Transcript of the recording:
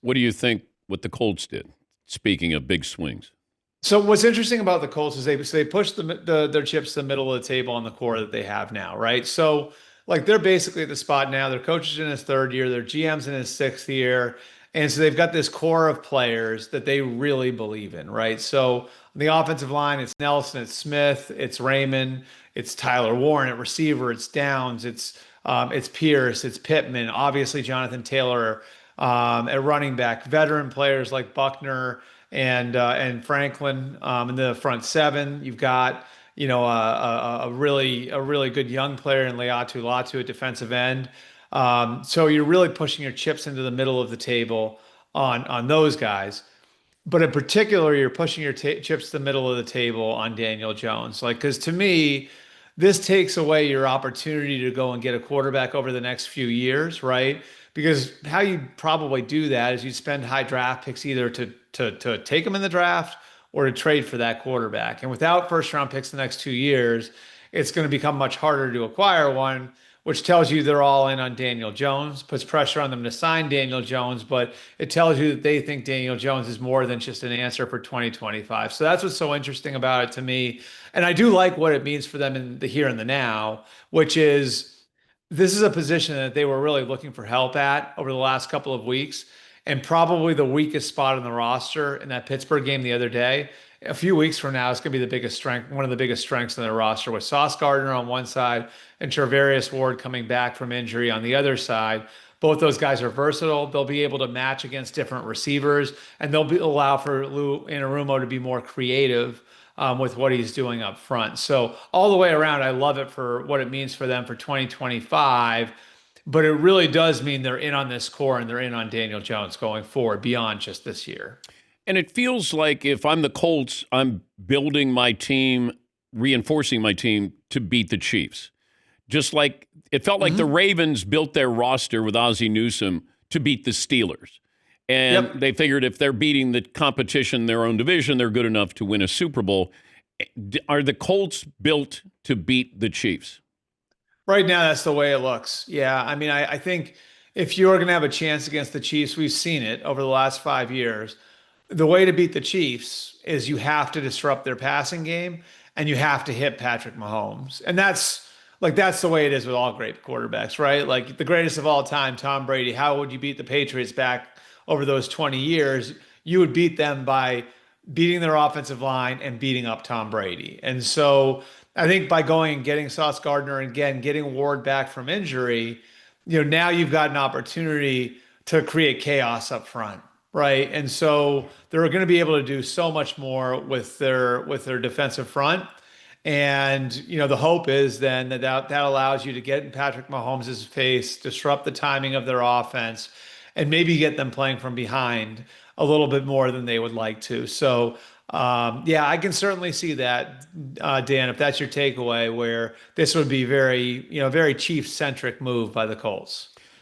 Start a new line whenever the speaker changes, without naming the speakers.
What do you think what the Colts did? Speaking of big swings.
So what's interesting about the Colts is they push their chips to the middle of the table on the core that they have now, right? So like they're basically at the spot now. Their coach is in his third year, their GM's in his sixth year, and so they've got this core of players that they really believe in, right? So on the offensive line, it's Nelson, it's Smith, it's Raymond, it's Tyler Warren at receiver, it's Downs, it's Pierce, it's Pittman, obviously Jonathan Taylor at running back, veteran players like Buckner and Franklin in the front seven. You've got a really good young player in Leatu Latu at defensive end. So you're really pushing your chips into the middle of the table on those guys. But in particular, you're pushing your chips to the middle of the table on Daniel Jones. Like, because to me, this takes away your opportunity to go and get a quarterback over the next few years, right? Because how you probably do that is you spend high draft picks either to take them in the draft or to trade for that quarterback. And without first round picks the next 2 years, it's going to become much harder to acquire one, which tells you they're all in on Daniel Jones, puts pressure on them to sign Daniel Jones, but it tells you that they think Daniel Jones is more than just an answer for 2025. So that's what's so interesting about it to me. And I do like what it means for them in the here and the now, which is this is a position that they were really looking for help at over the last couple of weeks, and probably the weakest spot in the roster in that Pittsburgh game the other day. A few weeks from now, it's going to be the biggest strength, one of the biggest strengths in their roster with Sauce Gardner on one side and Charvarius Ward coming back from injury on the other side. Both those guys are versatile. They'll be able to match against different receivers, and allow for Lou Anarumo to be more creative with what he's doing up front. So all the way around, I love it for what it means for them for 2025. But it really does mean they're in on this core and they're in on Daniel Jones going forward beyond just this year.
And it feels like if I'm the Colts, I'm building my team, reinforcing my team to beat the Chiefs. Just like it felt like the
Mm-hmm.
Ravens built their roster with Ozzie Newsome to beat the Steelers. And
Yep.
they figured if they're beating the competition in their own division, they're good enough to win a Super Bowl. Are the Colts built to beat the Chiefs?
Right now, that's the way it looks. Yeah. I mean, I think if you're going to have a chance against the Chiefs, we've seen it over the last 5 years. The way to beat the Chiefs is you have to disrupt their passing game and you have to hit Patrick Mahomes. And that's the way it is with all great quarterbacks, right? Like the greatest of all time, Tom Brady. How would you beat the Patriots back over those 20 years? You would beat them by beating their offensive line and beating up Tom Brady. And so I think by going and getting Sauce Gardner and again getting Ward back from injury, now you've got an opportunity to create chaos up front, right? And so they're going to be able to do so much more with their defensive front. And the hope is then that allows you to get in Patrick Mahomes' face, disrupt the timing of their offense, and maybe get them playing from behind a little bit more than they would like to. So yeah, I can certainly see that, Dan, if that's your takeaway, where this would be very Chiefs centric move by the Colts.